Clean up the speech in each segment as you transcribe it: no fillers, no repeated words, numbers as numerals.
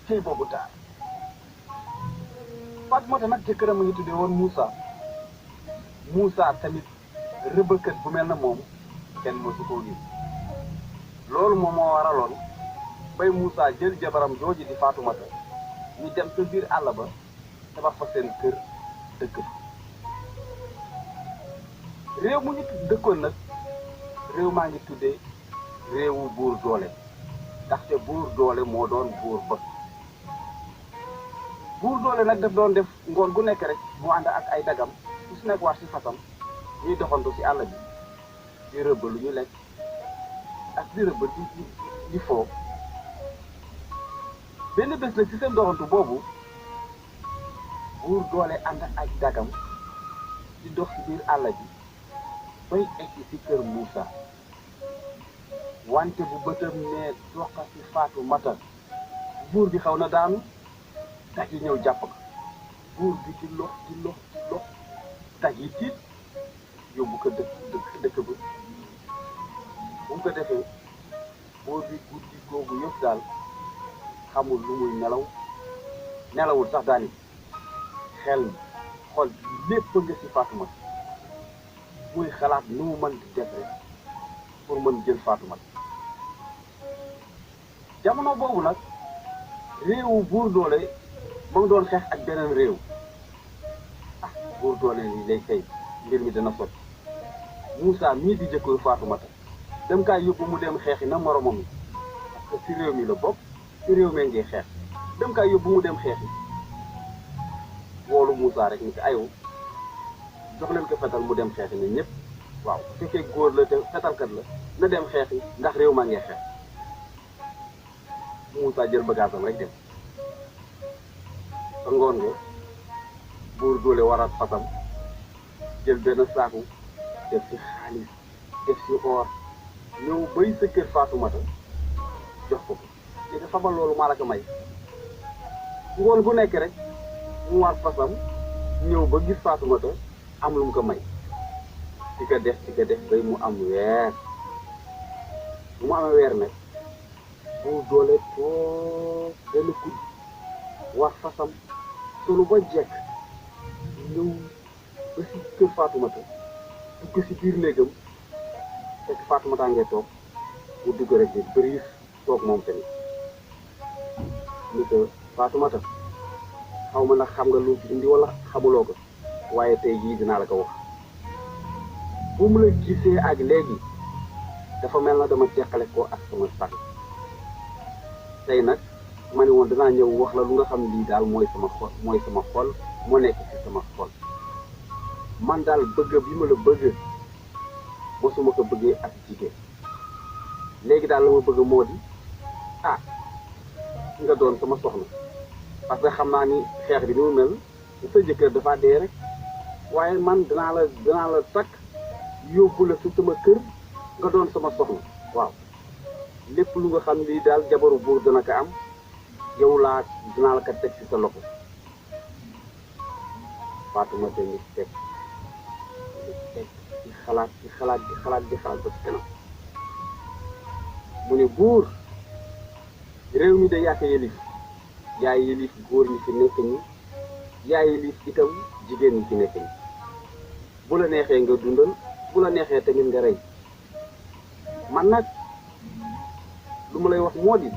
cey boobu taar Faatumata nag jëkkëram a ngi tuddee woon Moussa tamit rëbbëkat bu mel na moom kenn mësu koo gis loolu moom moo waraloon bay Moussa jël jabaram jooji di Faatumata ñu dem sa biir àll ba tabax fa seen kër dëkk fa réew mu ñu dëkkoon nag réew maa ngi tuddee réewu buur doole ndaxte buur doole moo doon buur ba buur doole nag daf doon def ngoon gu nekk rek mu ànd ak ay dagam su si nekk war si fasam ñuy doxantu si àll bi di rëbb lu ñu lekk ak di rëbb di foo benn bés nag ci seen doxantu boobu buur doole ànd ak dagam di dox ci biir àll bi bay egg ci kër Moussa wante bu bëtam nee doqa ci Faatumata buur bi xaw na daanu daj yi ñëw jàpp ko buur bi di lox daj yi tiit yóbbu ko dëkk ba bu mu ko defee buur bi guddi googu yëpp daal xamul lu muy nelawul sax daani xel xol lépp nga ci Faatumata muy xalaat nu mu mën di def rek pour mën jël Faatumata jamono boobu nag réewu buur doole ba mu doon xeex ak beneen réew buur doole yi lay kay mbir mi dana sotti Moussa mii di jëkkër Faatumata dem kaay yóbbu mu dem xeexi na moromam yi parce que ci réew mi la bokk ci réew mee ngi xeex dem kaay yóbbu mu dem xeexi woolu Moussa rek ni ko ayow jox leen ko fetal mu dem xeexi ne ñëpp waaw bu fekkee góor la te fetalkat la na dem xeexi ndax réew maa ngi xeex Moussa jël bagaasam rek dem sa ngoon nga buur doole warat fasam jël benn saaku def ci xaalis def ci or ñëw bay sa kër Faatumata jox ko te dafa ba loolu maa la ko may ngoon gu nekk rek mu war fasam ñëw ba gis Faatumata am lu mu ko may di ko def bay mu am weer bu mu amee weer nag buur doole toog benn guddi war fasam solu ba jekk ñëw ba si kër Faatumata dugg si biir néegam fekk Faatumata ngee toog mu dugg rek di bëriis toog moom tamit ni ko Faatumata xaw ma nag xam nga lu indi wala xamuloo ko waaye tey jii dinaa la ko wax bu mu la gisee ak léegi dafa mel na dama teqale ko ak sama sax tey nag ma ne woon dinaa ñëw wax la lu nga xam lii daal mooy sama xol moo nekk ci sama xol man daal bëgg bi ma la bëgg mosuma ko bëggee ak jigéen léegi daal la ma bëgg moo di nga doon sama soxna parce que xam naa ni xeex bi ni mu mel sa jëkkër dafa dee rek waaye man dinaa la takk yóbbu la si sama kër nga doon sama soxna waaw lépp lu nga xam lii daal jabaru buur dana ko am yow dinaa la ko teg ci sa loxo Faatumata ngi teg di xalaat ba ci kanam mu ne buur réew mi de yaa ko yëlif yaa yëlif góor ñi fi nekk ñi yaa yëlif itam jigéen ñi fi nekk ñi bu la neexee nga dundal bu la neexee tamit nga rey man nag lu ma lay wax moo di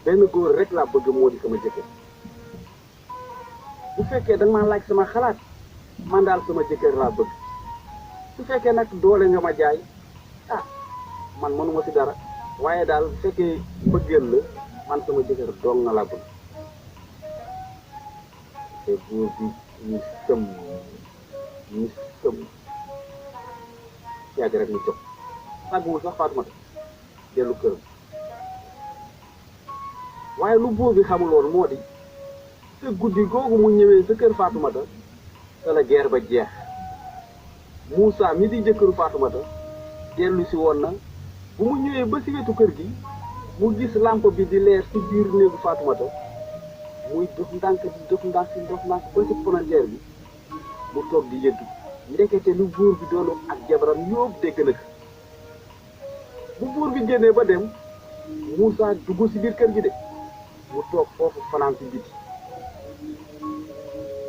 benn góor rek laa bëgg moo di sama jëkkër bu fekkee da nga maa laaj sama xalaat man daal sama jëkkër laa bëgg su fekkee nag doole nga ma jaay man mënuma ci dara waaye daal bu fekkee bëggeel la man sama jëkkër dong nga laa bëgg te góor bi ñu sëm yàgg rek ñu jóg tàgguwul sax Faatumata dellu këram waaye lu buur bi xamuloon moo di te guddi googu mu ñëwee sa kër Faatumata te la guerre ba jeex Moussa mi di jëkkëru Faatumata dellu si woon na bu mu ñëwee ba si wetu kër gi mu gis lampe bi di leer si biir néegu Faatumata muy dox ndànk ba si frontière bi mu toog di yëddu ndekete lu buur bi doon ak jabaram yóbbu dégg na ko bu buur bi génnee ba dem Moussa dugg si biir kër gi de mu toog foofu fanaan ci biti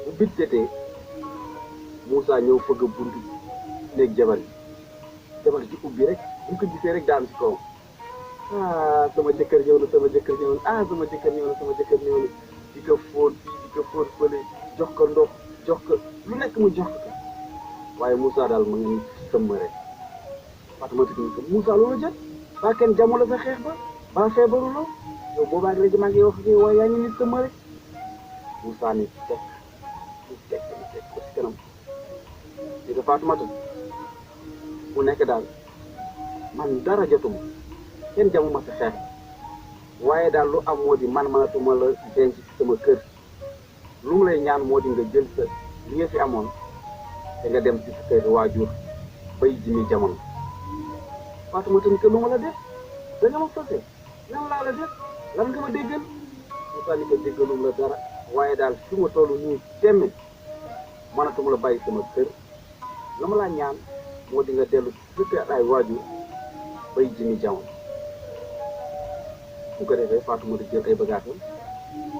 bu bit setee Moussa ñëw fëgg buntu néeg jabar ji ubbi rek bu ko gisee rek daanu ci kaw sama jëkkër ñëw na sama jëkkër ñëw na sama jëkkër ñëw na sama jëkkër ñëw na di ko fóot fii di ko fóot fële jox ko ndox jox ko lu nekk mu jox ko waaye Moussa daal ma ngi sëmm rek Fatoumata ni ko Moussa loolu jot ba kenn jàmm la sa xeex ba feebaruloo yow boobaa léegi maa ngi wax ak yow waaye yaa ngi ni sëmm rek Moussa ni teg ko ci kanam di ko Fatoumata mu nekk daal man dara jotuma kenn jamuma sa xeex waaye daal lu am moo di man mënatuma la denc ci sama kër lu mu lay ñaan moo di nga jël sa li nga fi amoon te nga dem ci sa kër waajur bay jimi jamono Fatoumata ni ko lu ma la def da nga ma fase lan laa la def lan nga ma déggal Moussa ni ko déggalum la dara waaye daal fi ma toll nii temme mënatuma la bàyyi sama kër la ma laa ñaan moo di nga dellu ci sa kër ay waajur bay jimi jamono bu ko defee Fatoumata jël ay bagaasam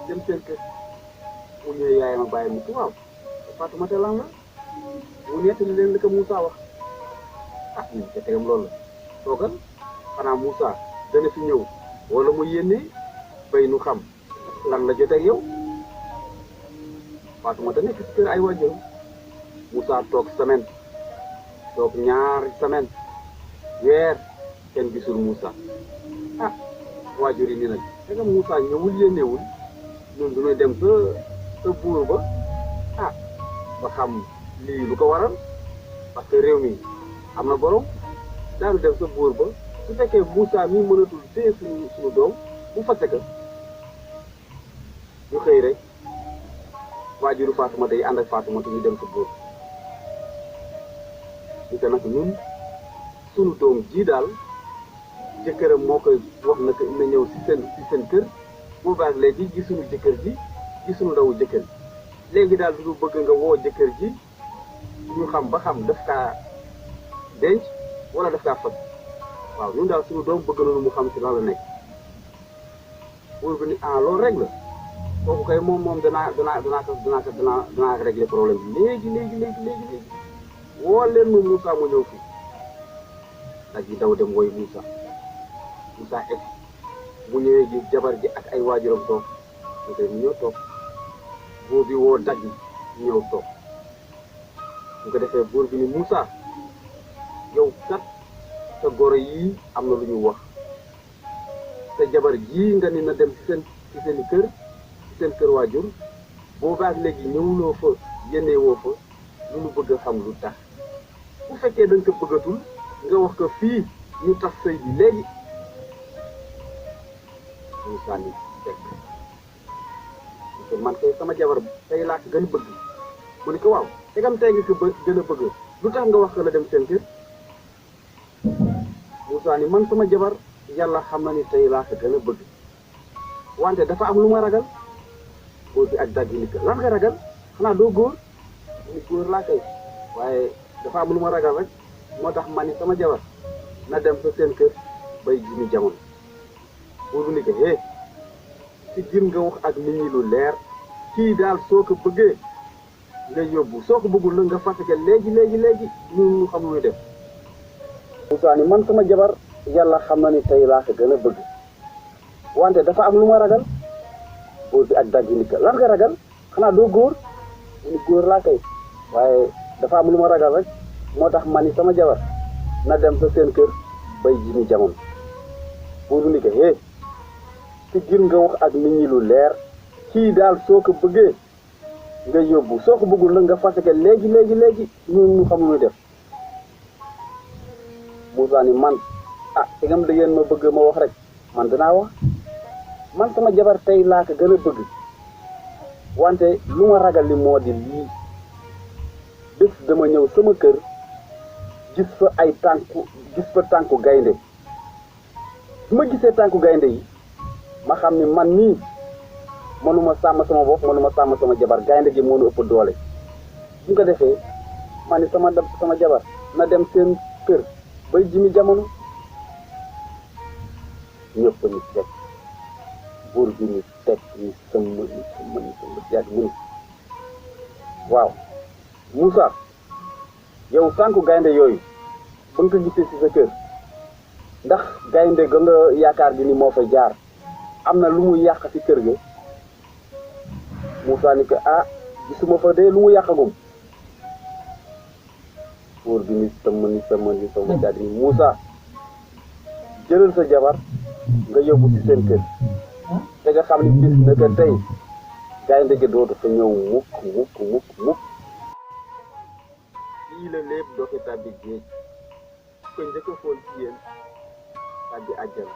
dem seen kër mu ñëwee yaayam ak bàyyi mu ko waaw Fatoumata lan la mu nettali leen li ko Moussa wax ñu ca tegam loolu la toogal xanaa Moussa dana fi ñëw wala mu yénnee bay nu xam lan la jotee ak yow Fatoumata nekk ci kër ay waajuram Moussa toog semaine toog ñaari semaine weer kenn gisul Moussa waajur yi ni nag tegam Moussa ñëwul yénneewul ñun du ñuy dem sa buur ba ba xam lii lu ko waral parce que réew mi am na borom daanu dem sa buur ba su fekkee Moussa mi mënatul téye suñu doom bu fase ka ñu xëy rek waajuru Fatoumata yi ànd ak Fatoumata ñu dem sa buur ñu ko nag ñun suñu doom ji daal jëkkëram moo koy wax na ko na ñëw ci seen kër boobaak léegi gisuñu jëkkër ji gisuñu ndawu jëkkër ji léegi daal du bëgg nga woo jëkkër ji ñu xam ba xam daf kaa denc wala daf kaa fas waaw ñun daal suñu doom bëgg nañu mu xam ci lan la nekk buur bi ni loolu rek la kooku kay moom danaa régler problème bi léegi woo leen ma Moussa mu ñëw fii nag yi daw dem woy Moussa egg mu ñëwee ji jabar ji ak ay waajuram toog ñu koy mu ñëw toog buur bi woo dagg ñëw toog bu ko defee buur bi ni Moussa yow kat sa goro yii am na lu ñu wax sa jabar jii nga ni na dem ci seen kër waajur boobaak léegi ñëwuloo fa yénneewoo fa lu ñu bëgg a xam lu tax bu fekkee dañ ko bëggatul nga wax ko fii ñu tas sëy bi léegi Moussa ni fekk man kay sama jabar tey laa ko gën a bëgg mu ni ko waaw tegam tey nga ko gën a bëgg lu tax nga wax ko la dem seen kër Moussa ni man sama jabar yàlla xam na ni tey laa ko gën a bëgg wante dafa am lu ma ragal góor bi ak dagg ni ko lan nga ragal xanaa doo góor ni góor laa kay waaye dafa am lu ma ragal rek moo tax ma ni sama jabar na dem sa seen kër bay jimi jamono buur bi ni ko ci gin nga wax ak nit ñi lu leer kii daal soo ko bëggee nga yóbbu soo ko bëggul la nga fàtte léegi ñu xam lu def Moussa ni man sama jabar yàlla xam na ni tey laa ko gën a bëgg wante dafa am lu ma ragal buur bi ak dagg ni ko lan nga ragal xanaa doo góor ni góor laa kay waaye dafa am lu ma ragal rek moo tax ma ni sama jabar na dem sa seen kër bay jimi jamono buur bi ni ko ci gir nga wax ak nit ñi lu leer kii daal soo ko bëggee nga yóbbu soo ko bëggul la nga fàtte léegi ñu xam lu def Moussa ni man tegam da ngeen ma bëgg ma wax rek man danaa wax man sama jabar tey laa ko gën a bëgg wante lu ma ragal li moo di lii bés dama ñëw sama kër gis fa tànku gaynde bu ma gisee tànku gaynde yi ma xam ni man nii mënuma sàmm sama bopp mënuma sàmm sama jabar gaynde gi moo nu ëpp doole bu ko defee ma ni sama jabar na dem seen kër bay jimi jamono ñëpp ni fekk buur bi ni teg ni sëmm yàgg mu ni waaw Moussa yow sànku gaynde yooyu ba nga ko gisee ci sa kër ndax gaynde ga nga yaakaar gi ni moo fa jaar am na lu mu yàq ci kër ga Moussa ni ko ah gisuma fa de lu mu yàqagum buur bi ni sëmm daal di ni Moussa jëlal sa jabar nga yóbbu ci seen kër te nga xam ni bis na ko tey gaynde gi dootu fa ñëw mukk fii la lépp dooke tàbbi géej ko njëkk a xool ci yéen tàbbi àjjana